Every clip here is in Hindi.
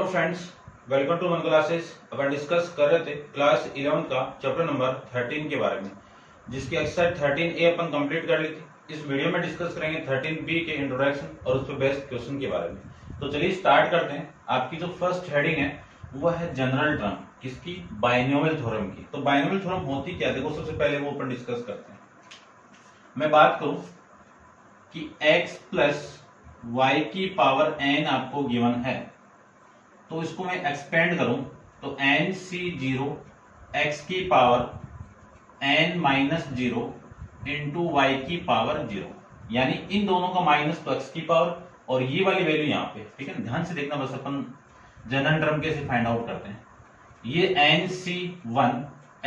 Friends, welcome to one classes. अपन डिस्कस कर रहे थे क्लास 11 का चैप्टर नंबर 13 के बारे में, जिसकी एक्सरसाइज 13A अपन कंप्लीट कर ली थी। इस वीडियो में डिस्कस करेंगे 13B के इंट्रोडक्शन और उस पर बेस्ड क्वेश्चन के बारे में। तो चलिए स्टार्ट करते हैं। आपकी जो फर्स्ट हेडिंग है वो है जनरल टर्म, किसकी? बाइनोमियल थ्योरम की। तो बाइनोमियल थ्योरम होती क्या, देखो सबसे पहले वो अपन डिस्कस करते हैं। मैं बात करूं कि x प्लस वाई की पावर n आपको गिवन है, तो इसको मैं एक्सपेंड करूं तो nc0 x की power n minus 0 into Y की पावर 0, यानी इन दोनों का माइनस तो x की पावर और ये वाली वैल्यू यहाँ पे, ठीक है। ध्यान से देखना, बस अपन जनरल टर्म कैसे फाइंड आउट करते हैं। ये nc1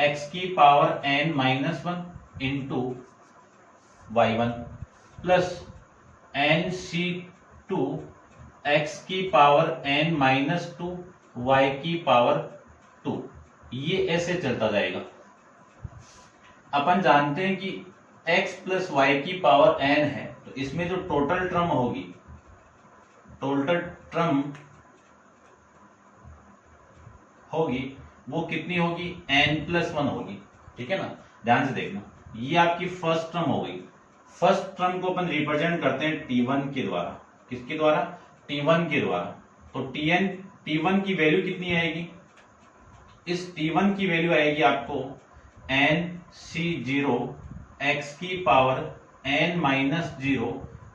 x की power n minus 1 into y1 plus nc2 x की पावर n माइनस 2 y की पावर 2, ये ऐसे चलता जाएगा। अपन जानते हैं कि x प्लस वाई की पावर n है, तो इसमें जो टोटल टर्म होगी, वो कितनी होगी? n प्लस 1 होगी, ठीक है ना। ध्यान से देखना, ये आपकी फर्स्ट टर्म हो गई। फर्स्ट टर्म को अपन रिप्रेजेंट करते हैं t1 के द्वारा। किसके द्वारा? t1 के द्वारा। तो t1 की वैल्यू कितनी आएगी? इस t1 की वैल्यू आएगी आपको nc0 x की power n minus 0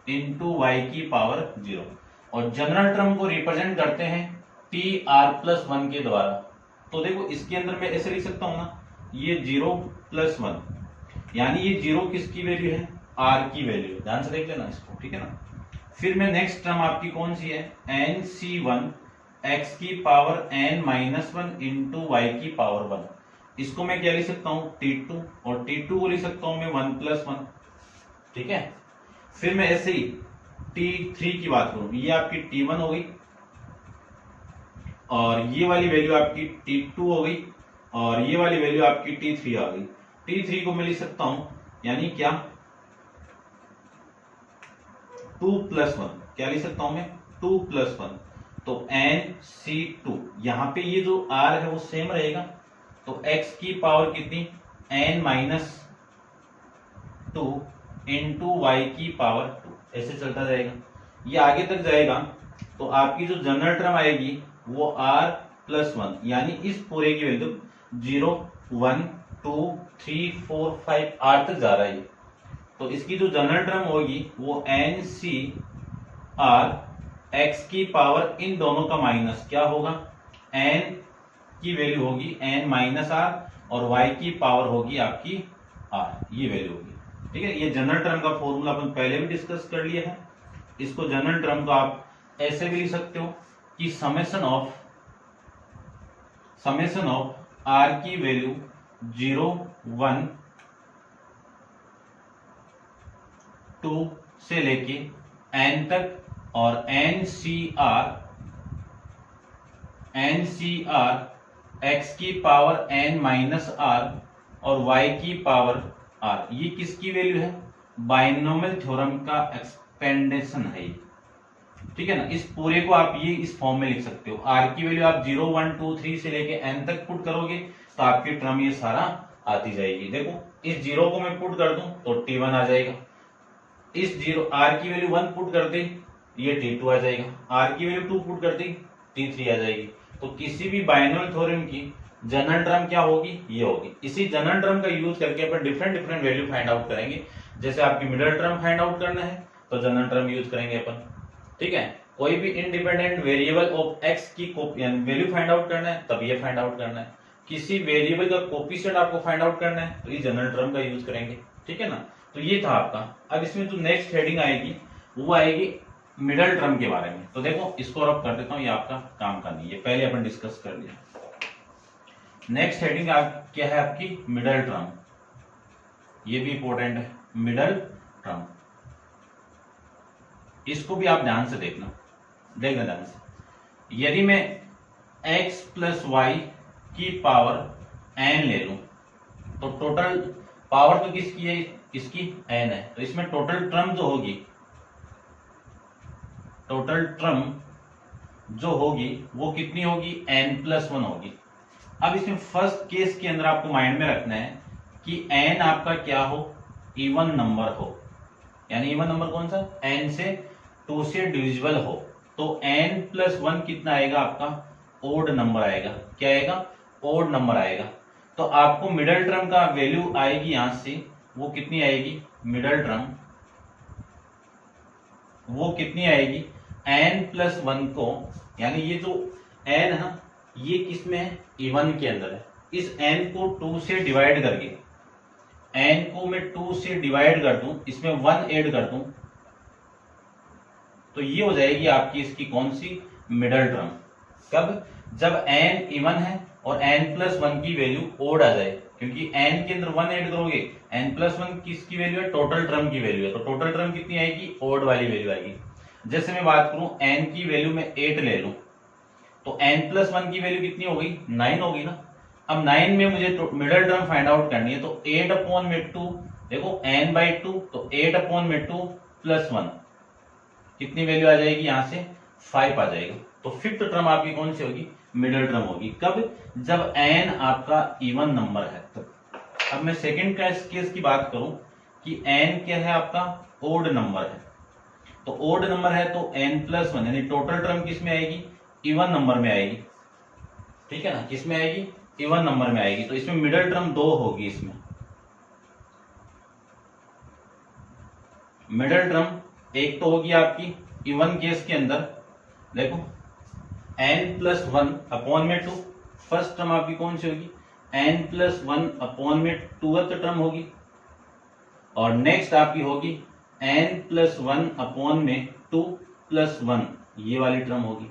into Y की पावर 0, और जनरल टर्म को रिप्रेजेंट करते हैं tr प्लस 1 के द्वारा। तो देखो इसके अंदर मैं ऐसे लिख सकता हूं ना, ये 0 प्लस 1, यानी ये 0 किसकी वैल्यू है? r की वैल्यू। ध्यान से देख लेना इसको, ठीक है ना। फिर में नेक्स्ट टर्म आपकी कौन सी है? nc1 x की power n minus 1 into Y की पावर 1। इसको मैं क्या लिख सकता हूं? t2, और t2 को लिख सकता हूं मैं 1 प्लस 1, ठीक है। फिर मैं ऐसे ही t3 की बात करूं, ये आपकी t1 हो गई, और ये वाली वैल्यू आपकी t2 हो गई, और ये वाली वैल्यू आपकी t3 आ गई। t3 को मैं लिख सकता हूं, यानी क्या? 2 प्लस 1, क्या लिख सकता हूं मैं? 2 प्लस 1, तो nc2, यहां पे ये जो r है वो सेम रहेगा, तो x की पावर कितनी? n माइनस 2 इंटू वाई की पावर 2, ऐसे चलता जाएगा। ये आगे तक जाएगा तो आपकी जो जनरल टर्म आएगी वो r प्लस 1, यानी इस पूरे की वैल्यू 0 1 2 3 4 5 r तक जा रहा है। तो इसकी जो जनरल टर्म होगी वो nc r x की पावर इन दोनों का माइनस क्या होगा? n की वैल्यू होगी n माइनस r, और y की पावर होगी आपकी r, ये वैल्यू होगी, ठीक है। ये जनरल टर्म का फॉर्मूला अपन पहले भी डिस्कस कर लिया है। इसको जनरल टर्म को आप ऐसे भी लिख सकते हो कि समेशन ऑफ r की वैल्यू 0 1 2 से लेके n तक, और nCr x की पावर n माइनस r और y की पावर r, ये किसकी वैल्यू है? बाइनोमियल थ्योरम का एक्सपेंडेशन है ये, ठीक है ना। इस पूरे को आप ये इस फॉर्म में लिख सकते हो। r की वैल्यू आप 0 1 2 3 से लेके n तक पुट करोगे तो आपकी टर्म ये सारा आती जाएगी। देखो इस 0 को मैं पुट कर दूं तो t1 आ जाएगा, इस 0 r की वैल्यू 1 पुट कर दी, ये t2 आ जाएगा, r की वैल्यू 2 पुट कर दी, t3 आ जाएगी। तो किसी भी बाइनोमियल थ्योरम की जनरल टर्म क्या होगी? ये होगी। इसी जनरल टर्म का यूज करके अपन डिफरेंट वैल्यू फाइंड आउट करेंगे। जैसे आपकी मिडिल टर्म फाइंड आउट करना है तो जनरल टर्म यूज करेंगे अपन, ठीक है। कोई भी इंडिपेंडेंट वेरिएबल ऑफ x की वैल्यू फाइंड आउट करना है तब ये फाइंड आउट करना है। किसी वेरिएबल का कोफिशिएंट आपको फाइंड आउट करना है तो ये जनरल टर्म का यूज करेंगे, ठीक है ना। तो ये था आपका। अब इसमें जो नेक्स्ट हेडिंग आएगी वो आएगी मिडल टर्म के बारे में। तो देखो इसको रब कर देता हूं, ये आपका काम का नहीं है, पहले अपन डिस्कस कर लिया। नेक्स्ट हेडिंग क्या है आपकी? Middle term. ये भी इंपॉर्टेंट है, मिडल टर्म। इसको भी आप ध्यान से देखना ध्यान से। यदि मैं x प्लस वाई की पावर n ले लूं तो टोटल पावर तो किसकी है? इसकी n है, तो इसमें टोटल टर्म जो होगी, टोटल टर्म जो होगी वो कितनी होगी, n+1 होगी। अब इसमें फर्स्ट केस के अंदर आपको माइंड में रखना है कि n आपका क्या हो, इवन नंबर हो, यानी इवन नंबर कौन सा, n से 2 से डिविजिबल हो, तो n+1 कितना आएगा आपका, ओड नंबर आएगा। क्या आएगा, ओड नंबर आएगा। तो आपको मिडल टर्म का वैल्यू आएगी यहां से, वो कितनी आएगी, मिडल टर्म वो कितनी आएगी, n+1 को, यानी ये जो n है ना, ये किस में है, इवन के अंदर है। इस n को 2 से डिवाइड करके, n को मैं 2 से डिवाइड कर दूं, इसमें 1 ऐड कर दूं, तो ये हो जाएगी आपकी इसकी कौन सी, मिडल टर्म। कब, जब n इवन है और n+1 की वैल्यू ओड आ जाए, क्योंकि n के अंदर 1 ऐड करोगे, n+1 किसकी वैल्यू है, टोटल टर्म की वैल्यू है, तो टोटल टर्म कितनी आएगी, ओड वाली वैल्यू आएगी। जैसे मैं बात करूं n की वैल्यू में 8 ले लूं, तो n+1 की वैल्यू कितनी हो गई, 9 होगी ना। अब 9 में मुझे मिडल टर्म फाइंड आउट करनी है, तो 8/2, देखो n/2, तो 8/2 प्लस 1 कितनी वैल्यू आ जाएगी, यहां से 5 आ जाएगा। तो फिफ्थ टर्म आपकी कौन सी होगी, मिडल टर्म होगी। कब, जब n आपका इवन नंबर है तब। अब मैं सेकंड केस की बात करूं कि n क्या है आपका, ओड नंबर है, तो ओड नंबर है तो n+1 यानी टोटल टर्म किस में आएगी, इवन नंबर में आएगी। ठीक है ना, किस में आएगी, इवन नंबर में आएगी। तो इसमें मिडल टर्म 2 होगी, इसमें मिडल टर्म एक तो होगी आपकी इवन केस के अंदर, देखो n+1/2, फर्स्ट टर्म आपकी कौन सी होगी, n+1/2 टर्म होगी, और नेक्स्ट आपकी होगी n+1/2 + 1, ये वाली टर्म होगी।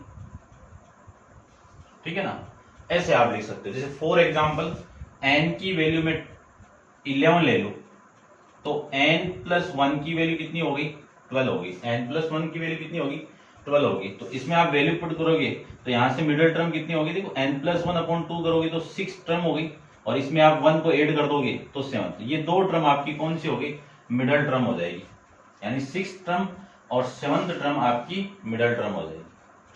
ठीक है ना, ऐसे आप लिख सकते हो। जैसे फॉर एग्जांपल n की वैल्यू में 11 ले लो, तो n+1 की वैल्यू कितनी होगी, 12 होगी। n+1 की वैल्यू कितनी होगी, 12 होगी। तो इसमें आप वैल्यू पुट करोगे तो यहां से मिडिल टर्म कितनी होगी, देखो n+1/2 करोगे तो 6 टर्म होगी, और इसमें आप 1 को ऐड कर दोगे तो 7। ये दो टर्म आपकी कौन सी होगी, मिडल टर्म हो जाएगी, यानी 6 टर्म और 7th टर्म आपकी मिडल टर्म हो जाएगी।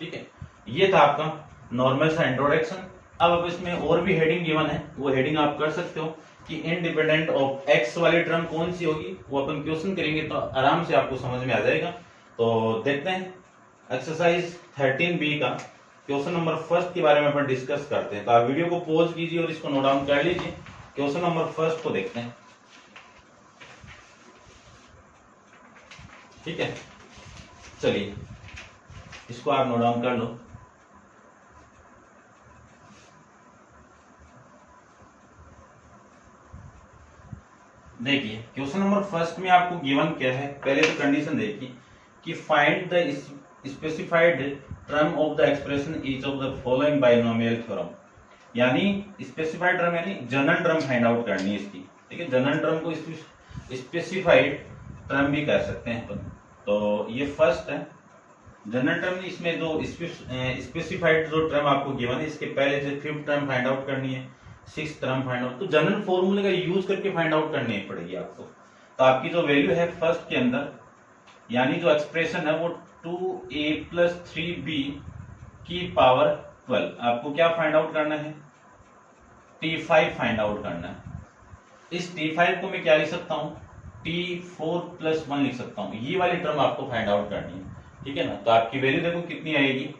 ठीक है, ये था आपका नॉर्मल सा इंट्रोडक्शन। अब इसमें और भी हेडिंग गिवन है, वो हेडिंग आप कर सकते हो कि इंडिपेंडेंट ऑफ x वाली टर्म कौन सी होगी, वो अपन क्वेश्चन करेंगे तो आराम से आपको समझ में आ जाएगा। तो देखते हैं एक्सरसाइज 13B का क्वेश्चन नंबर फर्स्ट के बारे में अपन डिस्कस करते हैं। तो आप वीडियो को पॉज कीजिए और इसको नोट डाउन कर लीजिए। क्वेश्चन नंबर फर्स्ट को देखते हैं। ठीक है, चलिए इसको आप नोट डाउन कर लो। देखिए क्वेश्चन नंबर फर्स्ट में आपको गिवन क्या है, पहले तो कंडीशन देखिए कि find the specified term of the expression each of the following binomial theorem, यानी स्पेसिफाइड टर्म यानी जनरल टर्म फाइंड आउट करनी है इसकी। ठीक है, जनरल टर्म को स्पेसिफाइड टर्म भी कह सकते हैं अपन। तो ये फर्स्ट है जनरल टर्म। इसमें जो स्पेसिफाइड जो टर्म आपको गिवन है, इसके पहले से फिफ्थ टर्म फाइंड आउट करनी है, 6th टर्म फाइंड आउट, तो जनरल फॉर्मूले का यूज करके फाइंड आउट करनी पड़ेगी आपको। तो आपकी जो वैल्यू है फर्स्ट के अंदर, यानी जो एक्सप्रेशन है वो 2a + 3b की पावर 12, आपको क्या फाइंड आउट करना है, t5 फाइंड आउट करना है। इस t5 को मैं क्या लिख सकता हूँ, t4 + 1 लिख सकता हूँ। ये वाली टर्म आपको फाइंड आउट करनी है। ठीक है ना, तो आपकी वैल्यू देखो कितनी आएगी,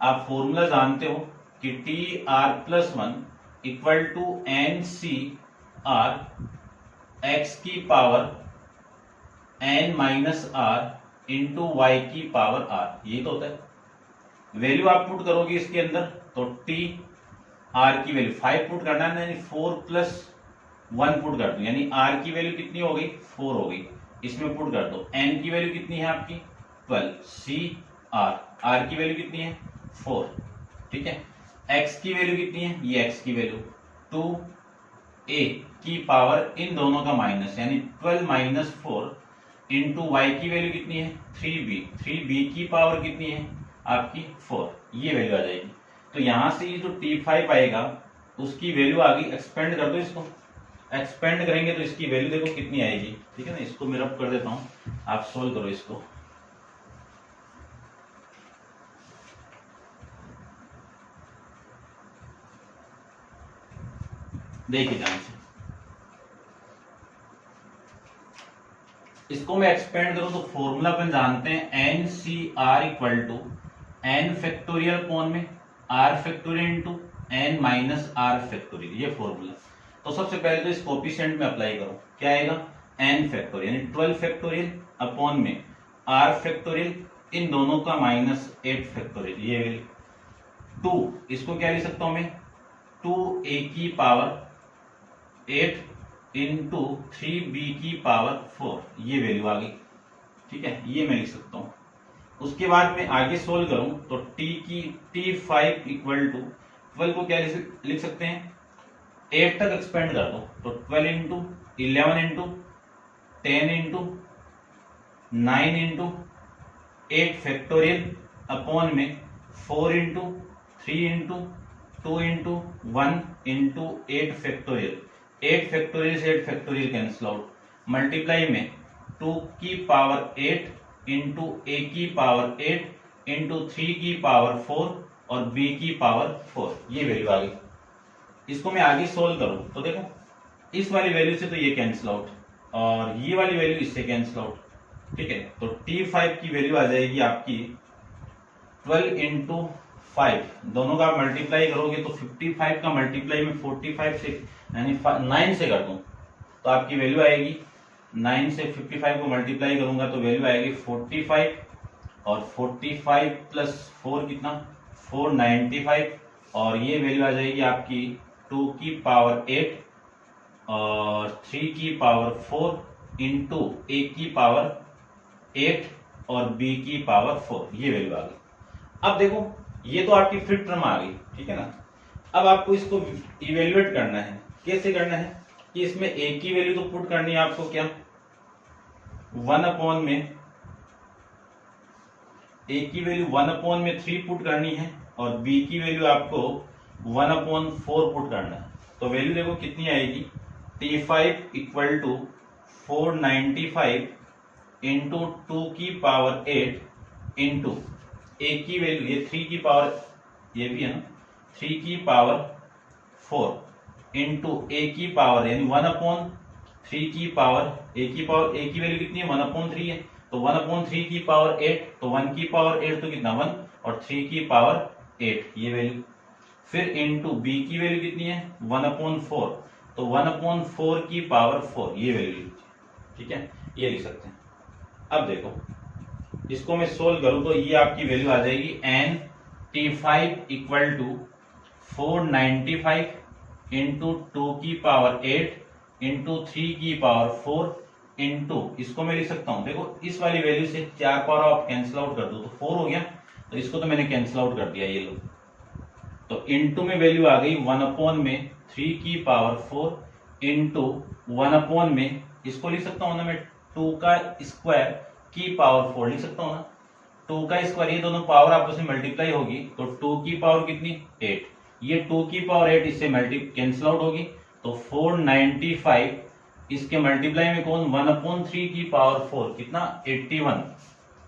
आप फॉर्मूला जानते हो कि tr+1 = NCr x की power n - r into y की पावर r, ये तो होता है। वैल्यू आप पुट करोगे इसके अंदर, तो t r की वैल्यू 5 पुट करना है, यानी 4 + 1 पुट कर दो, यानी r की वैल्यू कितनी हो गई, 4 हो गई, इसमें पुट कर दो। n की वैल्यू कितनी है आपकी 12, r की वैल्यू कितनी है 4। ठीक है, x की वैल्यू कितनी है, ये x की वैल्यू 2a की पावर इन दोनों का माइनस, यानी 12 - 4 इंटू y की वैल्यू कितनी है 3b की पावर कितनी है आपकी 4, ये वैल्यू आ जाएगी। तो यहां से ये जो t5 आएगा उसकी वैल्यू आ गई, एक्सपेंड कर दो इसको, एक्सपेंड करेंगे तो इसकी वैल्यू देखो कितनी आएगी। ठीक है ना, इसको मैं रब कर देता हूं, आप सोल्व करो इसको। देखिए ध्यान से, इसको मैं एक्सपेंड करूं तो फॉर्मूला अपन जानते हैं N C R equal to N factorial upon में R factorial into N minus R factorial, ये फॉर्मूला। तो सबसे पहले तो इस कोफिशिएंट में अप्लाई करो, क्या आएगा एन फैक्टोरियल यानी 12 फैक्टोरियल अपॉन में आर फैक्टोरियल, इन दोनों का माइनस 8 फैक्टोरियल, ये 2, इसको क्या लिख सकता हूं मैं 2a की पावर 8 इंटू 3b की पावर 4, ये वैल्यू आ गई। ठीक है, ये मैं लिख सकता हूं। उसके बाद मैं आगे सोल्व करूं तो t5 इक्वल टू 12 को क्या लिख सकते हैं 8 तक एक्सपेंड कर दो, तो 12 into 11 into 10 into 9 into 8 factorial upon में 4 into 3 into 2 into 1 into 8 factorial. 8 factorial से 8 फैक्टोरियल कैंसिल आउट, मल्टीप्लाई में 2 की पावर 8 इंटू a की पावर 8 इंटू 3 की पावर 4 और b की पावर 4, ये वैल्यू आ गई। इसको मैं आगे सोल्व करूं तो देखो इस वाली वैल्यू से तो ये कैंसिल आउट और ये वाली वैल्यू इससे कैंसिल आउट। ठीक है, तो t5 की वैल्यू आ जाएगी आपकी 12 इंटू 5, दोनों का मल्टीप्लाई करोगे तो 55 का मल्टीप्लाई में 45 से यानी 9 से कर दूं तो आपकी वैल्यू आएगी 9 से 55 को मल्टीप्लाई करूंगा तो वैल्यू आएगी 45 और 45 प्लस 4 कितना 495 और ये वैल्यू आ जाएगी आपकी 2 की पावर 8 और 3 की पावर 4 इंटू a की पावर 8 और b की पावर 4, ये वैल्यू आ गई। अब देखो ये तो आपकी फिफ्थ टर्म आ गई, ठीक है ना। अब आपको इसको इवेल्युएट करना है, कैसे करना है कि इसमें a की वैल्यू तो पुट करनी है आपको, क्या 1 अपॉन में a की वैल्यू 1 अपॉन में 3 पुट करनी है और b की वैल्यू आपको 1 अपॉन 4 पुट करना है। तो वैल्यू देखो कितनी आएगी t5 इक्वल टू 495 इंटू 2 की पावर 8 इंटू a की वैल्यू ये 3 की पावर, ये भी है ना 3 की पावर 4 इंटू a की पावर यानी 1 अपॉन 3 की पावर a की वैल्यू कितनी है 1 अपॉन 3 है तो 1 अपॉन 3 की पावर 8, तो 1 की पावर 8 तो कितना 1 और 3 की पावर 8 ये वैल्यू। फिर इंटू b की वैल्यू कितनी है 1 अपॉन 4, तो 1 अपॉन 4 की पावर 4 ये वैल्यू, ठीक है, ये लिख सकते हैं। अब देखो इसको मैं सोल्व करूं तो ये आपकी वैल्यू आ जाएगी n t5 equal to 495 into 2 की पावर 8 इंटू 3 की पावर 4 इंटू, इसको मैं लिख सकता हूं देखो इस वाली वैल्यू से 4 पावर आप कैंसिल आउट कर दो तो 4 हो गया, तो इसको तो मैंने कैंसिल आउट कर दिया ये लो, तो इंटू में वैल्यू आ गई 1 अपॉन में 3 की पावर 4 इंटू 1 अपॉन में, इसको लिख सकता हूं ना मैं 2 का स्क्वायर की पावर 4 लिख सकता हूं ना, 2 का स्क्वायर ये दोनों पावर आपस में मल्टीप्लाई होगी तो 2 की पावर कितनी 8, ये 2 की पावर 8 इससे कैंसिल आउट होगी तो 495 इसके मल्टीप्लाई में कौन 1 अपॉन 3 की पावर 4 कितना 81,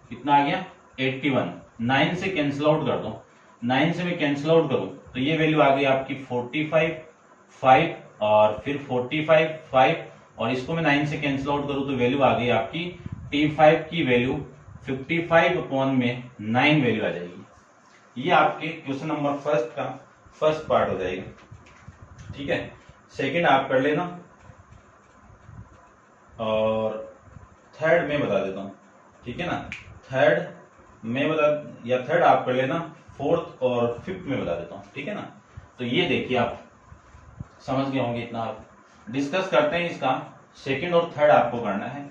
कितना आ गया 81, 9 से कैंसिल आउट कर दो, 9 से मैं कैंसिल आउट करूं तो ये वैल्यू आ गई आपकी 45 5 और फिर 45 5 और इसको मैं 9 से कैंसिल आउट करूं तो वैल्यू आ गई आपकी t5 की वैल्यू 55 अपॉन में 9 वैल्यू आ जाएगी। ये आपके क्वेश्चन नंबर फर्स्ट का फर्स्ट पार्ट हो जाएगा, ठीक है। सेकंड आप कर लेना और थर्ड मैं बता देता हूं, ठीक है ना, थर्ड मैं बता या थर्ड आप कर लेना, फोर्थ और फिफ्थ में बता देता हूं, ठीक है ना। तो ये देखिए आप समझ गए होंगे, इतना आप डिस्कस करते हैं इसका, सेकंड और थर्ड आपको करना है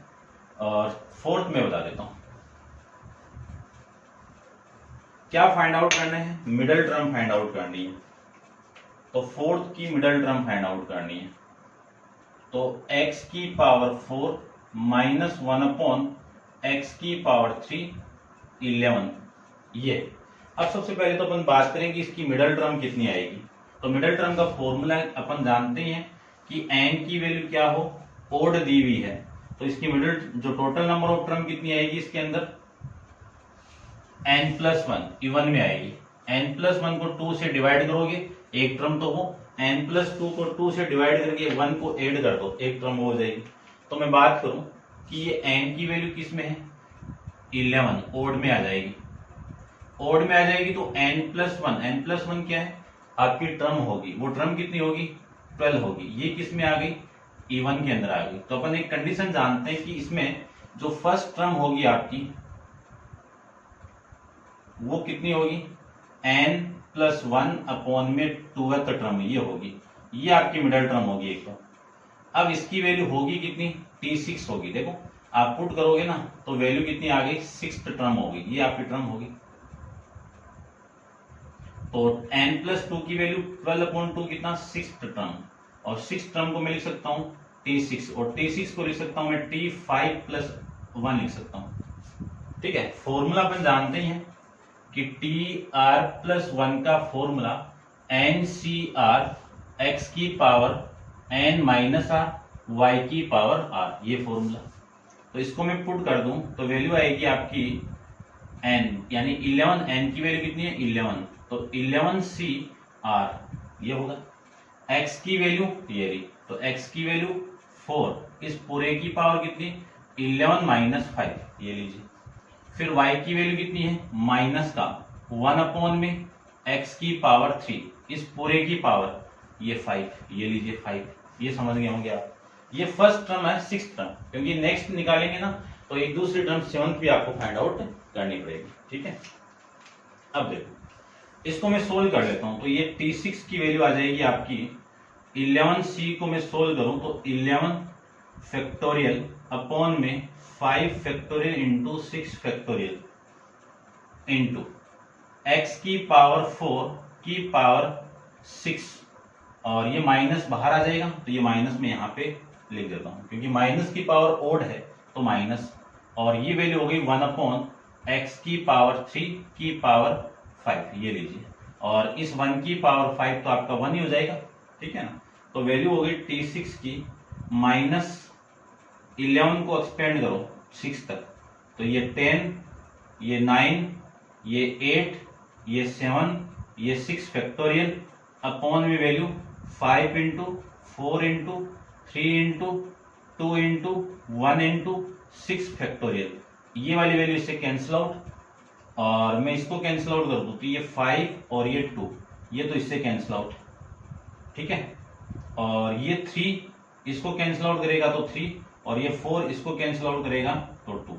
और फोर्थ में बता देता हूं क्या फाइंड आउट करना है, मिडल टर्म फाइंड आउट करनी है। तो फोर्थ की मिडल टर्म फाइंड आउट करनी है तो x की पावर 4 माइनस 1 अपॉन x की पावर 3 11, ये। अब सबसे पहले तो अपन बात करें कि इसकी मिडल टर्म कितनी आएगी। तो मिडल टर्म का फॉर्मूला अपन जानते हैं कि n की वैल्यू क्या हो ओड दी हुई है, तो इसकी मिडल जो टोटल नंबर ऑफ टर्म कितनी आएगी इसके अंदर n+1 इवन में आएगी। n+1 को 2 से डिवाइड करोगे एक टर्म तो हो n+2 को 2 से डिवाइड करके 1 को ऐड कर दो, एक टर्म हो जाएगी। तो मैं बात करूं कि ये n की वैल्यू किस में है, 11, ओड में आ जाएगी। ओड में आ जाएगी तो n+1 क्या है, आपकी टर्म होगी, वो टर्म कितनी होगी, 12 होगी। ये किस में आ गई, इवन के अंदर आ गई। तो अपन एक कंडीशन जानते हैं कि इसमें जो फर्स्ट टर्म होगी आपकी वो कितनी होगी, n+1 अपॉन में 2th टर्म ये होगी, ये आपकी मिडिल टर्म होगी एक। तो अब इसकी वैल्यू होगी कितनी, T6 होगी। देखो आप पुट करोगे ना तो वैल्यू कितनी आ गई, 6th टर्म होगी, ये आपकी टर्म होगी। तो n+2 की वैल्यू 12/2 कितना, 6th टर्म, और 6th टर्म को मैं लिख सकता हूँ T6, और T6 को लिख सकता हूँ मैं T5+1 लिख सकता हूँ। ठीक है, फॉर्मूला अपन जानते ही हैं कि Tr+1 का फॉर्मूला NCr x की power n minus r y की पावर r, ये फॉर्मूला। तो इसको मैं पुट कर दूं तो वैल्यू आएगी आपकी n, यानी 11, n की वैल्यू कितनी है, 11, तो 11CR ये होगा। x की वैल्यू ये रही, तो x की वैल्यू 4, इस पूरे की पावर कितनी, 11 माइनस 5 ये लीजिए। फिर y की वैल्यू कितनी है, माइनस का 1 में x की पावर 3, इस पूरे की पावर ये 5 ये लीजिए 5, ये समझ गए होंगे आप। ये फर्स्ट टर्म है, 6th टर्म, क्योंकि नेक्स्ट निकालेंगे ना तो एक दूसरी टर्म 7th भी आपको फाइंड आउट करनी पड़ेगी। ठीक है, अब देखो इसको मैं सोल्व कर लेता हूं। तो ये T6 की वैल्यू आ जाएगी आपकी 11C को मैं सोल्व करूं तो 11 फैक्टोरियल अपॉन में 5 factorial into 6 factorial into x की पावर 4 की पावर 6, और ये माइनस बाहर आ जाएगा तो ये माइनस में यहाँ पे लिख देता हूँ, क्योंकि माइनस की पावर ओड है तो माइनस, और ये वैल्यू हो गई 1/x की पावर 3 की पावर 5 ये लीजिए, और इस 1 की पावर 5 तो आपका 1 ही हो जाएगा। ठीक है ना, तो वैल्यू हो गई T6 की माइनस 11 को एक्सपेंड करो 6 तक, तो ये 10, ये 9, ये 8, ये 7, ये 6 फैक्टोरियल अपॉन में value 5 into 4 into 3 into 2 into 1 into 6 factorial, ये वाली वैल्यू इससे कैंसिल आउट, और मैं इसको कैंसिल आउट कर दूं तो ये 5 और ये 2, ये तो इससे कैंसिल आउट। ठीक है, और ये 3 इसको कैंसिल आउट करेगा तो 3, और ये 4 इसको कैंसिल आउट करेगा तो 2,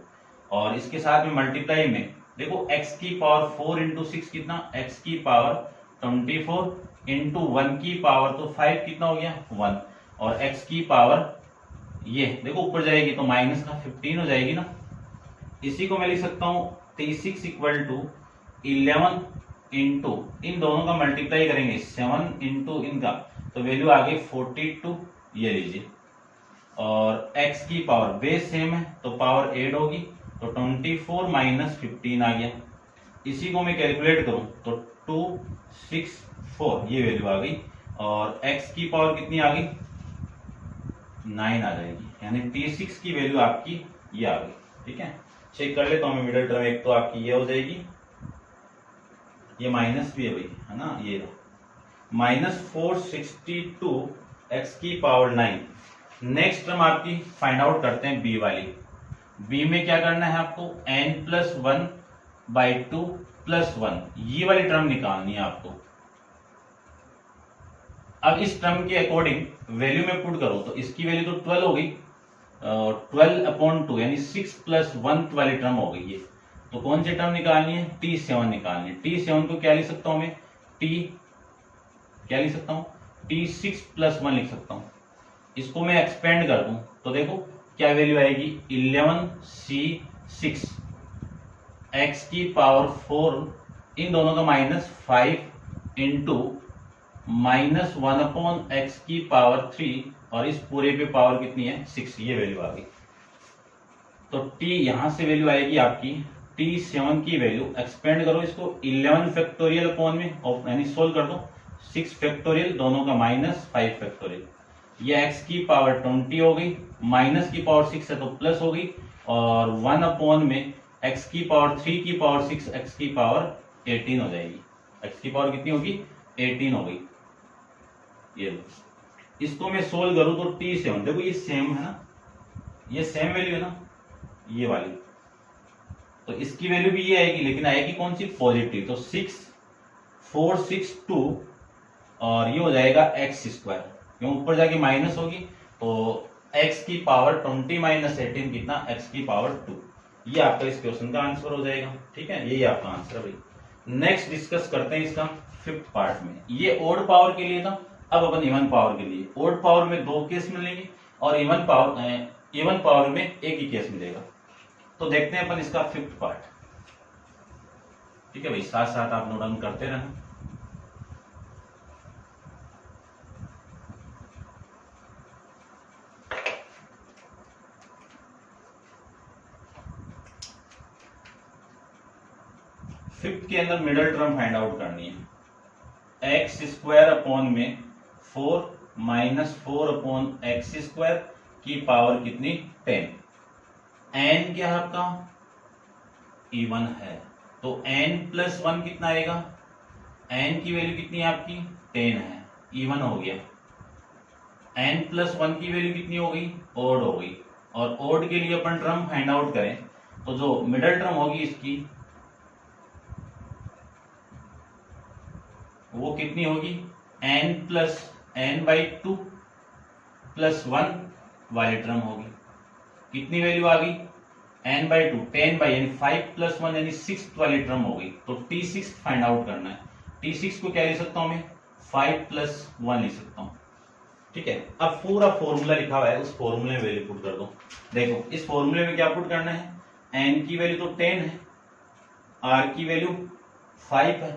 और इसके साथ में मल्टीप्लाई में देखो x की पावर 4 इंटू 6 कितना, x की पावर 24 इंटू 1 की पावर तो 5 कितना हो गया 1, और x की पावर ये देखो ऊपर जाएगी तो माइनस का 15 हो जाएगी ना। इसी को मैं लिख सकता हूँ T6 इक्वल टू 11 इंटू इन दोनों का मल्टीप्लाई करेंगे 7 इंटू इनका, तो वैल्यू आ गई 42 ये लीजिए, और x की पावर बेस सेम है तो पावर 8 होगी, तो 24 माइनस 15 आ गया। इसी को मैं कैलकुलेट करूं तो 264 ये वैल्यू आ गई, और x की पावर कितनी आ गई 9 आ जाएगी, यानी T6 की वैल्यू आपकी ये आ गई। ठीक है, चेक कर लेता हूं मैं मिडिल टर्म, एक तो आपकी ये हो जाएगी, ये माइनस भी है भाई, है ना, ये -462 x की पावर 9। नेक्स्ट टर्म आपकी फाइंड आउट करते हैं b वाली। b में क्या करना है आपको, n+1/2 +1 ये वाली टर्म निकालनी है आपको। अब इस टर्म के अकॉर्डिंग वैल्यू में पुट करो तो इसकी वैल्यू तो 12 हो गई, 12/2 यानी 6 + 1 वाली टर्म हो गई ये। तो कौन सी टर्म निकालनी है, T7 निकालनी है। T7 को क्या लिख सकता हूं मैं, क्या लिख सकता हूं, T6+1 लिख सकता हूं। इसको मैं एक्सपेंड कर दूं तो देखो क्या वैल्यू आएगी, 11C6 x की पावर 4 इन दोनों का -5 इंटू -1/x की पावर 3, और इस पूरे पे पावर कितनी है 6, ये वैल्यू आ गई। तो t यहां से वैल्यू आएगी आपकी T7 की वैल्यू, एक्सपेंड करो इसको 11 फैक्टोरियल अपॉन में, यानी सोल्व कर दो 6 फैक्टोरियल, दोनों का -5 फैक्टोरियल, ये x की पावर 20 हो गई, माइनस की पावर 6 है तो प्लस हो गई, और 1 में x की पावर 3 की पावर 6 x की पावर 18 हो जाएगी। x की पावर कितनी होगी, 18 हो गई। ये लो, इसको मैं सोल्व करूं तो T7, देखो ये सेम है ना, ये सेम वैल्यू है ना ये वाली, तो इसकी वैल्यू भी ये आएगी, लेकिन आएगी कौन सी, पॉजिटिव। तो 6462 और ये हो जाएगा एक्स स्क्वायर, क्यों ऊपर जाके माइनस होगी, तो एक्स की पावर 20 माइनस 18 कितना, एक्स की पावर 2। ये आपका इस क्वेश्चन का आंसर हो जाएगा। ठीक है, यही आपका आंसर है भाई। नेक्स्ट डिस्कस करते हैं इसका फिफ्थ पार्ट में। ये ओड पावर के लिए था, अब अपन इवन पावर के लिए। ओड पावर में 2 केस मिलेंगे और इवन पावर में एक ही केस मिलेगा। तो देखते हैं अपन इसका फिफ्थ पार्ट। ठीक है भाई, साथ साथ आप नोट डाउन करते रहना। फिफ्थ के अंदर मिडल टर्म फाइंड आउट करनी है। एक्स स्क्वायर अपॉन में 4 माइनस 4 अपॉन एक्स स्क्वायर की पावर कितनी, 10। एन क्या है आपका, इवन है, तो n प्लस 1 कितना आएगा, n की वैल्यू कितनी है आपकी, 10 है, इवन हो गया। n प्लस 1 की वैल्यू कितनी हो गई, ओड हो गई। और ओड के लिए अपन टर्म फाइंड आउट करें तो जो मिडल टर्म होगी इसकी वो कितनी होगी, n प्लस n/2 प्लस 1 वाली टर्म होगी। कितनी वैल्यू आ गई, n/2 10 यानी 5 प्लस 1 यानी 6 वाली टर्म हो गई। तो T6 फाइंड आउट करना है। T6 को क्या लिख सकता हूं मैं, 5 प्लस 1 लिख सकता हूं। ठीक है, अब पूरा फॉर्मूला लिखा हुआ है, उस फॉर्मूले में वैल्यू पुट कर दो। देखो इस फॉर्मूले में क्या पुट करना है, n की वैल्यू तो 10 है, r की वैल्यू 5 है,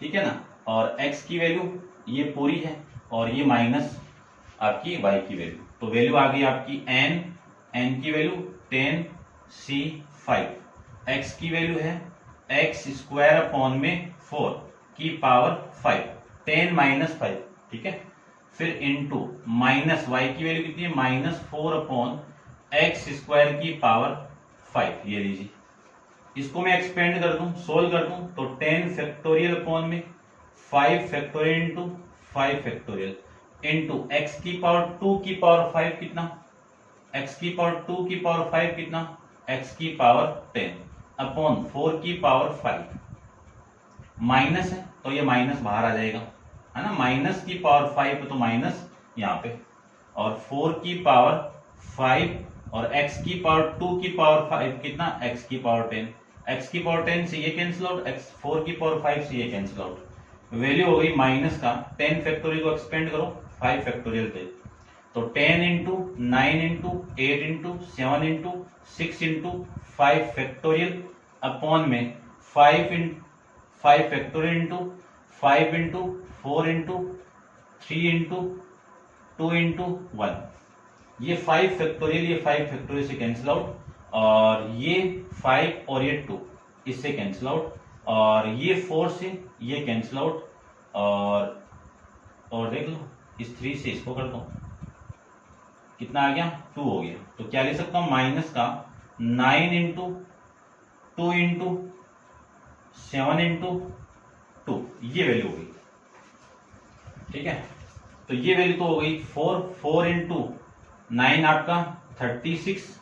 ठीक है ना, और x की वैल्यू ये पूरी है, और ये माइनस आपकी y की वैल्यू। तो वैल्यू आ गई आपकी n की वैल्यू 10 C 5, x की वैल्यू है x स्क्वायर अपॉन में 4 की पावर 5, 10 माइनस 5, ठीक है। फिर इनटू माइनस y की वैल्यू कितनी है, माइनस 4 अपॉन एक्स स्क्वायर की पावर 5, ये लीजिए। इसको मैं एक्सपेंड कर दूं, सोल्व कर दूं, तो 10 फैक्टोरियल अपॉन में 5 factorial into 5 factorial into x की पावर 2 की पावर 5 कितना, x की पावर 2 की पावर 5 कितना, x की पावर 10 अपॉन 4 की पावर 5। माइनस है तो ये माइनस बाहर आ जाएगा, है ना, माइनस की पावर 5 तो माइनस यहाँ पे, और 4 की पावर 5 और x की पावर 2 की पावर 5 कितना, x की पावर 10, x की पावर 10 से ये कैंसिल आउट, x 4 की पावर 5 से ये कैंसिल आउट। वैल्यू हो गई माइनस का 10 फैक्टोरियल को एक्सपेंड करो 5 फैक्टोरियल पे, तो 10 into 9 into 8 into 7 into 6 into 5 factorial upon में 5 factorial into 5 into 4 into 3 into 2 into 1। ये 5 फैक्टोरियल, ये 5 फैक्टोरियल से कैंसिल आउट, और ये 5 और ये 2 इससे कैंसिल आउट, और ये 4 से ये कैंसिल आउट, और देख लो इस 3 से इसको कर दो, कितना आ गया, 2 हो गया। तो क्या ले सकता हूं, माइनस का 9 इंटू 2 इंटू 7 इंटू 2, ये वैल्यू हो गई, ठीक है। तो ये वैल्यू तो हो गई 4 इंटू 9 आपका 36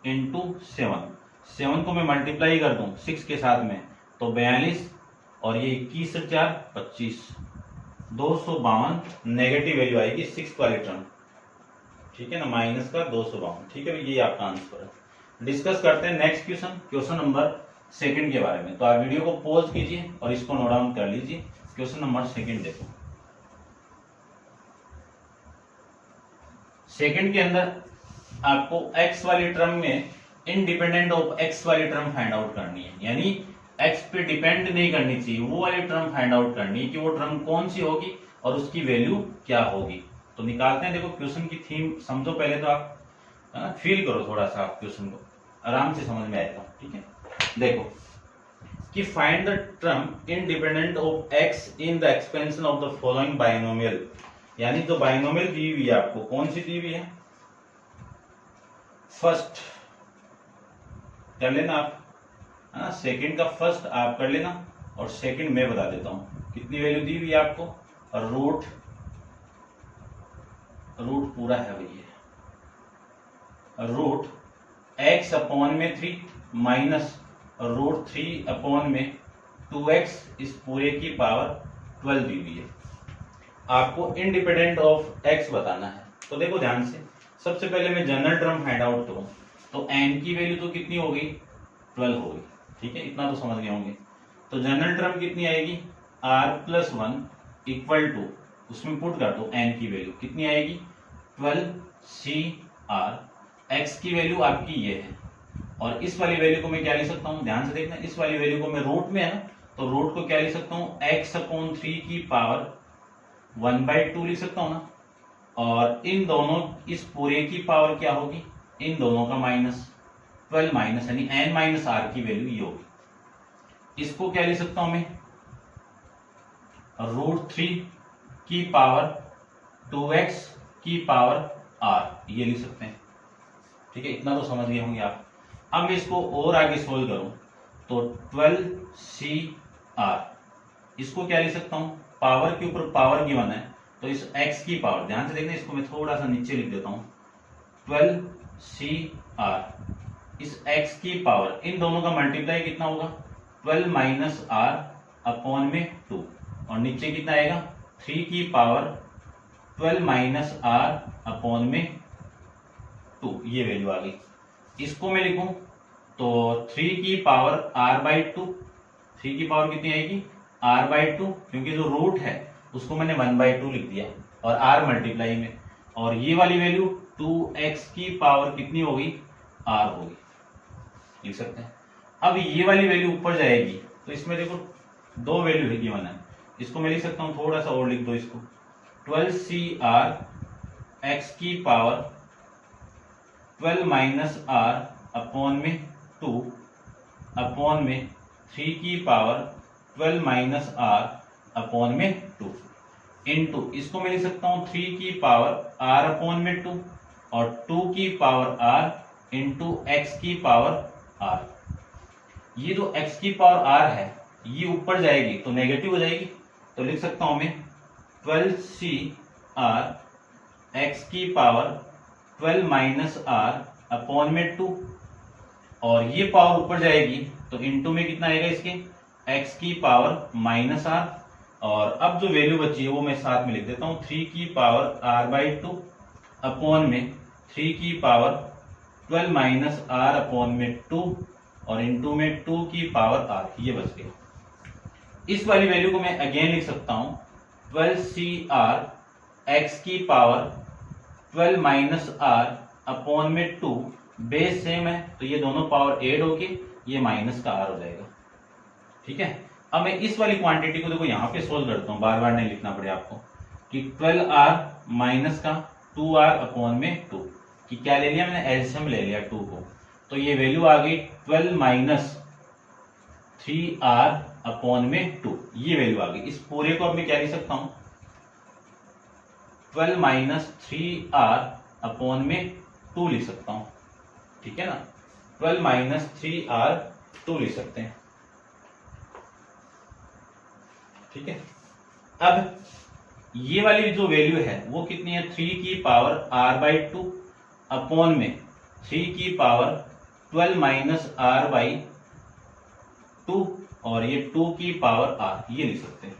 इंटू 7 को मैं मल्टीप्लाई कर दूं 6 के साथ में तो 42, और ये 21 से 4 25, 252 नेगेटिव वैल्यू आएगी 6 वाली टर्म, ठीक है ना, माइनस का 252। ठीक है, ये आपका आंसर है। डिस्कस करते हैं नेक्स्ट क्वेश्चन, क्वेश्चन नंबर 2 के बारे में। तो आप वीडियो को पॉज कीजिए और इसको नोट डाउन कर लीजिए। क्वेश्चन नंबर 2 देखो। सेकंड के अंदर आपको x वाली टर्म में इंडिपेंडेंट ऑफ x वाली टर्म फाइंड आउट करनी है, यानी x पे डिपेंड नहीं करनी चाहिए, वो वाली टर्म फाइंड आउट करनी है कि वो टर्म कौन सी होगी और उसकी वैल्यू क्या होगी। तो निकालते हैं। देखो क्वेश्चन की थीम समझो पहले, तो आप फील करो थोड़ा सा, आप क्वेश्चन को आराम से समझ में आएगा। ठीक है, देखो कि find the term independent of x in the expansion of the following binomial, यानी जो बाइनोमियल दी हुई है आपको, कौन सी दी हुई है, फर्स्ट कर लेना आप, है ना, सेकंड का फर्स्ट आप कर लेना, और सेकंड मैं बता देता हूं कितनी वैल्यू दी हुई है आपको, रूट रूट पूरा है भैया, रूट x अपॉन में 3 माइनस रूट 3 अपॉन में 2x इस पूरे की पावर 12 दी हुई है। आपको इंडिपेंडेंट ऑफ x बताना है। तो देखो ध्यान से, सबसे पहले मैं जनरल टर्म फाइंड आउट करूं तो n की वैल्यू तो कितनी हो गई, 12 हो गई। ठीक है, इतना तो समझ गए होंगे। तो जनरल टर्म कितनी आएगी, r+1 इक्वल टू, उसमें पुट कर दो n की वैल्यू कितनी आएगी, 12cr। x की वैल्यू आपकी ये है और इस वाली वैल्यू को मैं क्या लिख सकता हूँ, ध्यान से देखना, इस वाली वैल्यू को मैं रूट में है ना, तो रूट को क्या लिख सकता हूँ, x/3 की पावर 1/2 लिख सकता हूँ ना। और इन दोनों, इस पूरे की पावर क्या होगी, इन दोनों का माइनस, 12 माइनस यानी n-r की वैल्यू ये होगी। इसको क्या लिख सकता हूं मैं, √3 की पावर 2x की पावर r, ये लिख सकते हैं। ठीक है, इतना तो समझ गए होंगे आप। अब मैं इसको और आगे सोल्व करूं तो 12cr, इसको क्या लिख सकता हूं, पावर के ऊपर पावर गिवन है तो इस x की पावर, ध्यान से देखना, इसको मैं थोड़ा सा नीचे लिख देता हूं, 12cr, इस x की पावर, इन दोनों का मल्टीप्लाई कितना होगा, 12 माइनस r अपॉन में 2, और नीचे कितना आएगा, 3 की पावर 12 माइनस r अपॉन में 2, ये वैल्यू आ गई। इसको मैं लिखूं तो 3 की पावर r/2, 3 की पावर कितनी आएगी, r/2, क्योंकि जो रूट है उसको मैंने 1/2 लिख दिया और r मल्टीप्लाई में, और ये वाली वैल्यू 2x की पावर कितनी होगी, r होगी, लिख सकते हैं। अब ये वाली वैल्यू ऊपर जाएगी तो इसमें देखो दो वैल्यू है गिवन है, इसको मैं लिख सकता हूँ, थोड़ा सा और लिख दो इसको, 12cr x की पावर 12 माइनस r अपॉन में 2 अपॉन में 3 की पावर 12 माइनस r अपॉन में 2 इनटू, इसको मैं लिख सकता हूँ 3 की पावर r अपॉन में 2 और 2 की पावर r इंटू x की पावर r। ये जो x की पावर r है ये ऊपर जाएगी तो नेगेटिव हो जाएगी, तो लिख सकता हूं मैं 12cr x की पावर 12 माइनस r अपॉन में 2, और ये पावर ऊपर जाएगी तो इनटू में कितना आएगा इसके, x की पावर माइनस r, और अब जो वैल्यू बची है वो मैं साथ में लिख देता हूँ, 3 की पावर r/2 अपॉन में 3 की पावर 12 माइनस r अपॉन में 2 और इनटू में 2 की पावर r, ये बच गया। इस वाली वैल्यू को मैं अगेन लिख सकता हूँ 12cr x की पावर 12 माइनस r अपॉन में 2, बेस सेम है तो ये दोनों पावर ऐड होके ये माइनस का r हो जाएगा। ठीक है, अब मैं इस वाली क्वांटिटी को देखो यहाँ पे सोल्व करता हूँ, बार बार नहीं लिखना पड़े आपको, कि 12r माइनस का 2r अपॉन में 2, कि क्या ले लिया मैंने, एलसीएम ले लिया 2 को, तो ये वैल्यू आ गई 12 माइनस 3r अपॉन में 2, ये वैल्यू आ गई। इस पूरे को अब मैं क्या लिख सकता हूँ, 12 माइनस 3r अपॉन में 2 लिख सकता हूँ। ठीक है ना, 12 माइनस 3r 2 लिख सकते हैं। ठीक है, अब ये वाली जो वैल्यू है वो कितनी है, 3 की पावर r/2 अपॉन में 3 की पावर 12 माइनस r/2 और ये 2 की पावर r, ये लिख सकते हैं।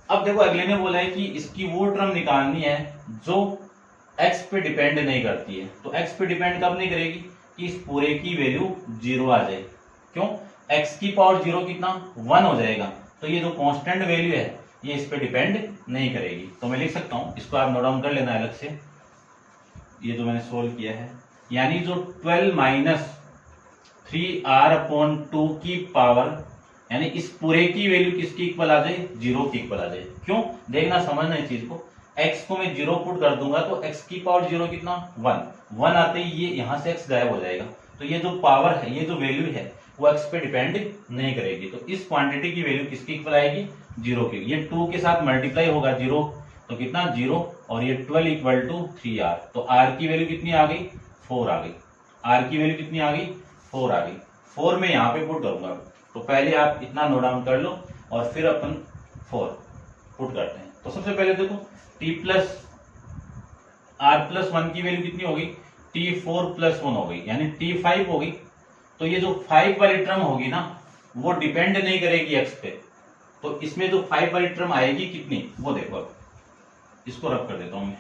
अब देखो अगले ने बोला है कि इसकी वो टर्म निकालनी है जो x पे डिपेंड नहीं करती है, तो x पे डिपेंड कब नहीं करेगी, कि इस पूरे की वैल्यू 0 आ जाए। क्यों, x की पावर 0 कितना, 1 हो जाएगा, तो ये जो कांस्टेंट वैल्यू है ये इस पे डिपेंड नहीं करेगी। तो मैं लिख सकता हूं, इसको आप नोट डाउन कर लेना अलग से, ये जो मैंने सोल्व किया है, यानी जो 12 माइनस 3r अपॉन 2 की पावर, यानी इस पूरे की वैल्यू किसकी इक्वल आ जाए, 0 की इक्वल आ जाए। क्यों, देखना समझना इस चीज को, x को मैं 0 पुट कर दूंगा तो x की पावर 0 कितना, 1 आते ही ये यहां से x गायब हो जाएगा, तो ये जो पावर है, ये जो वैल्यू है वो x पे डिपेंड नहीं करेगी। तो इस क्वांटिटी की वैल्यू किसकी इक्वल आएगी, 0 की। ये 2 के साथ मल्टीप्लाई होगा 0, तो कितना 0, और ये 12 इक्वल टू 3r, तो r की वैल्यू कितनी आ गई, 4 आ गई। r की वैल्यू कितनी आ गई, 4 आ गई। 4 में यहाँ पे पुट करूंगा, तो पहले आप इतना नोट डाउन कर लो और फिर अपन 4 पुट करते हैं। तो सबसे पहले देखो t प्लस r+1 की वैल्यू कितनी होगी, t4+1 हो गई, यानी t5 होगी। तो ये जो 5 वाली टर्म होगी ना वो डिपेंड नहीं करेगी x पे, तो इसमें जो 5 वाली टर्म आएगी कितनी वो देखो। अब इसको रब कर देता हूं मैं,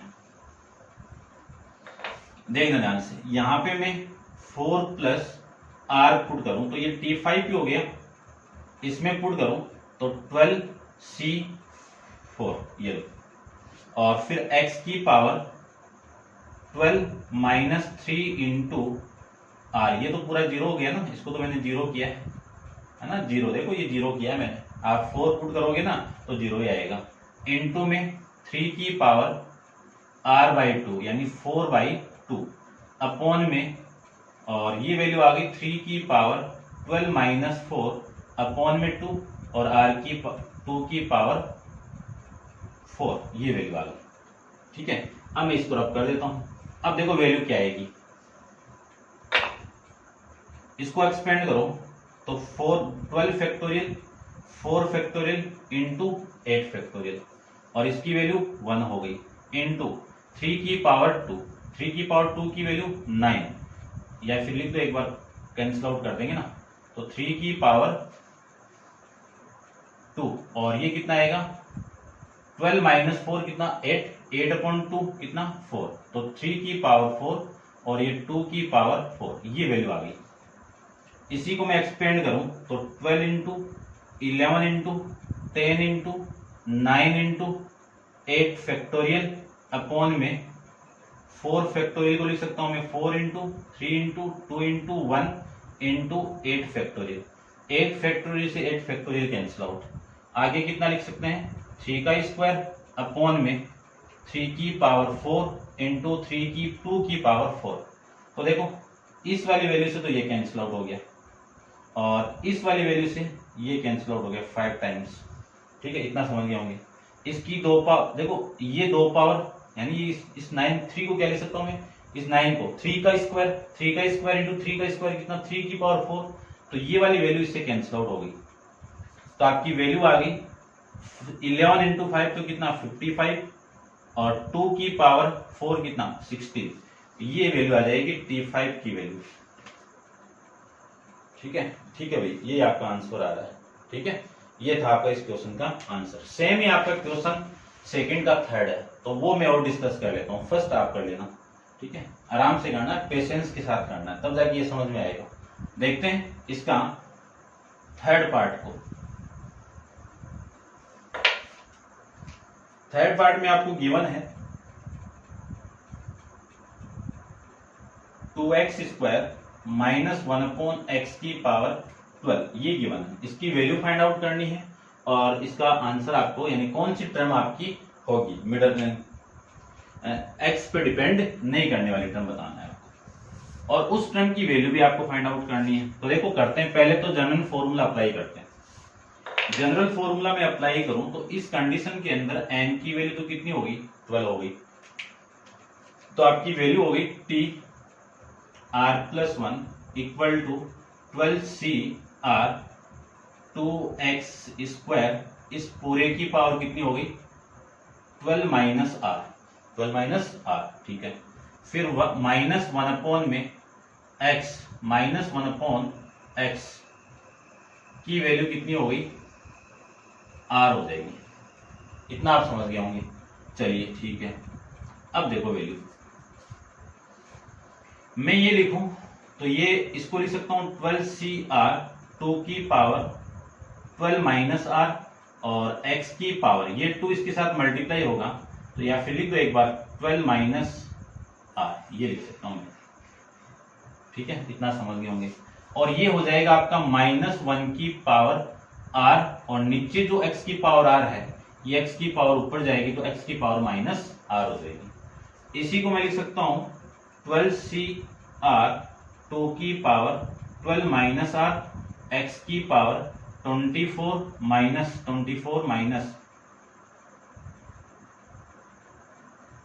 देखना ध्यान से। यहां पे मैं 4+r पुट करूं तो ये t5 भी हो गया, इसमें पुट करूं तो 12c4 ये लो, और फिर x की पावर 12 - 3 इंटू r, ये तो पूरा जीरो हो गया ना, इसको तो मैंने जीरो किया है ना, जीरो देखो ये जीरो किया है मैंने। आप 4 पुट करोगे ना तो जीरो ही आएगा, इंटू में 3 की पावर r/2 यानी 4/2 अपॉन में, और ये वैल्यू आ गई 3 की पावर 12 - 4 अपॉन में 2 और r की 2 की पावर 4, ये वैल्यू आ गई। ठीक है, अब मैं इसको रब कर देता हूं। अब देखो वैल्यू क्या आएगी, इसको एक्सपेंड करो तो 12 फैक्टोरियल 4 फैक्टोरियल इंटू 8 फैक्टोरियल, और इसकी वैल्यू 1 हो गई, इंटू 3 की पावर 2, 3 की पावर 2 की वैल्यू 9, या फिर लिख दो एक बार, कैंसिल आउट कर देंगे ना, तो 3 की पावर 2, और ये कितना आएगा 12 - 4 कितना 8/2 कितना 4, तो 3 की पावर 4 और ये 2 की पावर 4, ये वैल्यू आ गई। इसी को मैं एक्सपेंड करूं तो 12 into 11 into 10 into 9 into 8 factorial upon में 4 फैक्टोरियल को लिख सकता हूं मैं 4 into 3 into 2 into 1 into 8 factorial. 8 factorial से 8 फैक्टोरियल कैंसिल आउट, आगे कितना लिख सकते हैं 3 का स्क्वायर अपॉन में 3 की पावर 4 इंटू 3 की 2 की पावर 4। तो देखो इस वाली वैल्यू से तो ये कैंसिल आउट हो गया, और इस वाली वैल्यू से ये कैंसिल आउट हो गया 5 टाइम्स। ठीक है, इतना समझ गए होंगे। इसकी 2 पावर देखो, ये 2 पावर यानी इस 3 को क्या लिख सकता हूं मैं, इस 9 को 3 का स्क्वायर इंटू 3 का स्क्वायर कितना 3 की पावर 4, तो ये वाली वैल्यू इससे कैंसिल आउट हो गई। तो आपकी वैल्यू आ गई 11 इंटू 5 तो कितना 55, और 2 की पावर 4 कितना 16, ये वैल्यू आ जाएगी T5 की वैल्यू। ठीक है भाई, ये आपका आंसर आ रहा है। ठीक है, ये था आपका इस क्वेश्चन का आंसर। सेम ही आपका क्वेश्चन सेकंड का थर्ड है, तो वो मैं और डिस्कस कर लेता हूँ, फर्स्ट आप कर लेना। ठीक है, आराम से करना, पेशेंस के साथ करना, तब जाके ये समझ में आएगा। देखते हैं इसका थर्ड पार्ट को। थर्ड पार्ट में आपको गिवन है 2x² - 1/x की पावर 12, ये गिवन है। इसकी वैल्यू फाइंड आउट करनी है, और इसका आंसर आपको यानी कौन सी टर्म आपकी होगी मिडल में, x पे डिपेंड नहीं करने वाली टर्म बताना है आपको, और उस टर्म की वैल्यू भी आपको फाइंड आउट करनी है। तो देखो करते हैं, पहले तो जनरल फॉर्मूला अप्लाई करते हैं। जनरल फॉर्मूला में अप्लाई करूं तो इस कंडीशन के अंदर n की वैल्यू तो कितनी होगी 12 हो गई, तो आपकी वैल्यू होगी TR+1 equal to 12CR 2x², इस पूरे की पावर कितनी होगी 12 - R। ठीक है, फिर -1 अपॉन में x, -1 अपॉन x की वैल्यू कितनी होगी R हो जाएगी। इतना आप समझ गए होंगे। चलिए ठीक है, अब देखो वैल्यू मैं ये लिखूं तो ये इसको लिख सकता हूं 12CR 2 की पावर 12 - R, और x की पावर ये 2 इसके साथ मल्टीप्लाई होगा, तो या फिर लिख दो एक बार 12 - R, ये लिख सकता हूं मैं। ठीक है, इतना समझ गए होंगे। और ये हो जाएगा आपका -1 की पावर R, और नीचे जो x की पावर R है ये x की पावर ऊपर जाएगी तो x की पावर -R हो जाएगी। इसी को मैं लिख सकता हूं 12CR 2 की पावर 12 - R, x की पावर 24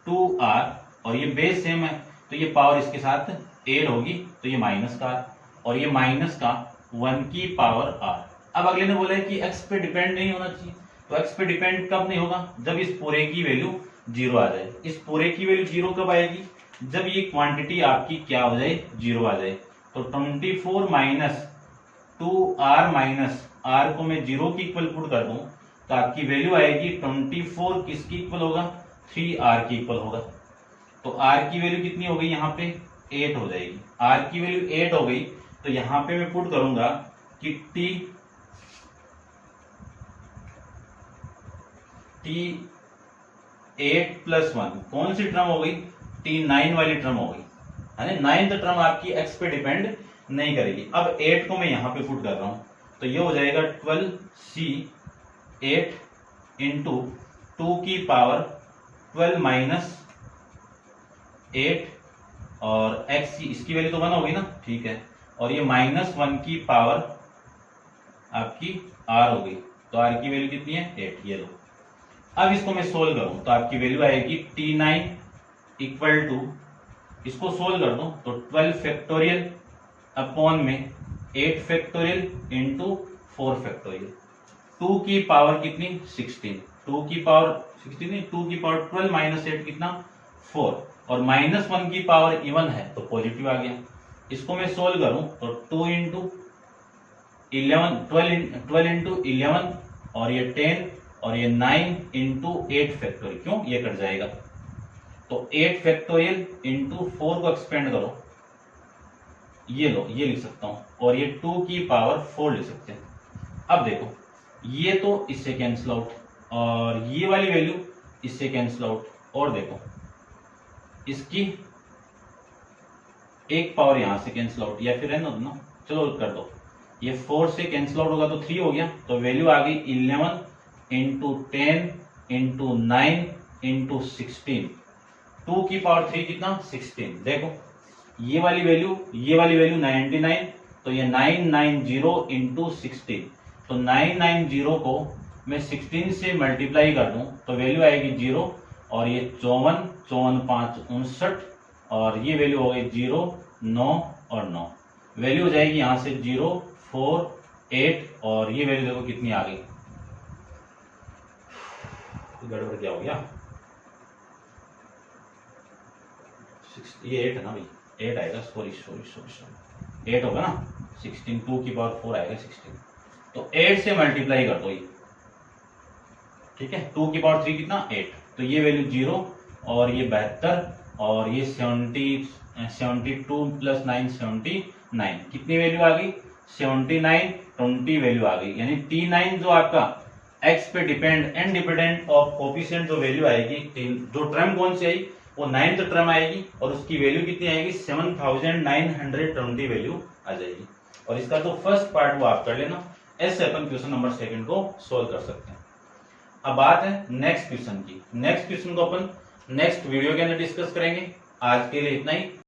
-2R, और ये बेस सेम है तो ये पावर इसके साथ ऐड होगी, तो ये माइनस का, और ये माइनस का 1 की पावर R। अब अगले ने बोला है कि x पे डिपेंड नहीं होना चाहिए, तो x पे डिपेंड कब नहीं होगा जब इस पूरे की वैल्यू जीरो आ जाए। इस पूरे की वैल्यू जीरो कब आएगी, जब ये क्वांटिटी आपकी क्या हो जाए, जीरो आ जाए। तो 24 माइनस 2r माइनस r को मैं जीरो की इक्वल पुट कर दूं तो आपकी वैल्यू आएगी 24 किसकी इक्वल होगा, 3r की इक्वल होगा। तो r की वैल्यू कितनी हो गई यहाँ पे, 8 हो जाएगी। r की वैल्यू 8 हो गई तो यहाँ पे मैं पुट करूंगा कि t8 प्लस 1 कौन सी टर्म हो गई, t9 वाली टर्म हो गई, है ना। 9th टर्म आपकी x पे डिपेंड नहीं करेगी। अब 8 को मैं यहाँ पे पुट कर रहा हूं तो ये हो जाएगा 12c 8 इंटू 2 की पावर 12 माइनस 8 और x इसकी वैल्यू तो 1 होगी ना, ठीक है। और ये -1 की पावर आपकी r हो गई। तो r की वैल्यू कितनी है, 8, ये लो। अब इसको मैं सोल्व करूं तो आपकी वैल्यू आएगी t9 इक्वल टू, इसको सोल्व कर दो तो 12 फैक्टोरियल अपॉन में 8 फैक्टोरियल इंटू 4 फैक्टोरियल। 2 की पावर कितनी, 16, 2 की पावर 16 नहीं, 2 की पावर 12 माइनस 8 कितना, 4, और -1 की पावर इवन है तो पॉजिटिव आ गया। इसको मैं सोल्व करूं तो 2 इंटू 11 12 इंटू 11 और ये 10 और ये 9 इंटू 8 फैक्टोरियल, क्यों ये कट जाएगा। तो 8 फैक्टोरियल इंटू 4 को एक्सपेंड करो, ये लो, ये लिख सकता हूं, और ये 2 की पावर 4 लिख सकते हैं। अब देखो ये तो इससे कैंसिल आउट और ये वाली वैल्यू इससे कैंसिल आउट, और देखो इसकी एक पावर यहां से कैंसिल आउट, या फिर रहने दो ना, चलो कर दो, ये 4 से कैंसिल आउट होगा तो 3 हो गया। तो वैल्यू आ गई 11 इंटू 10 इंटू 9 इंटू 16, 2 की पावर 3 कितना, 16। देखो ये वाली वैल्यू 99, तो ये 990 इंटू 16, तो 990 को मैं 16 से मल्टीप्लाई कर दूं तो वैल्यू आएगी 0, और ये 54 54 5 59, और ये वैल्यू हो गई 0 9 और 9, वैल्यू हो जाएगी यहां से 0 4 8, और ये वैल्यू देखो कितनी आ गई, गड़बड़ क्या हो गया, ये 8 है ना भाई, 8 आएगा, सॉरी 8 होगा ना, 16 2 की पावर 4 आएगा 16, तो 8 से मल्टीप्लाई कर दो ये, ठीक है। 2 की पावर 3 कितना, 8, तो ये वैल्यू 0 और ये 72 और ये 72 प्लस 9 79, कितनी वैल्यू आ गई, 79 20 वैल्यू आ गई। यानी T9 जो आपका x पे डिपेंड इंडिपेंडेंट ऑफ कोफिशिएंट जो वैल्यू आएगी, जो टर्म कौन सी आई, वो 9th टर्म आएगी, और उसकी वैल्यू कितनी आएगी, 7920 वैल्यू आ जाएगी। और इसका जो फर्स्ट पार्ट वो आप कर लेना, ऐसे अपन क्वेश्चन नंबर 2 को सोल्व कर सकते हैं। अब बात है नेक्स्ट क्वेश्चन की। नेक्स्ट क्वेश्चन को अपन नेक्स्ट वीडियो के अंदर डिस्कस करेंगे। आज के लिए इतना ही।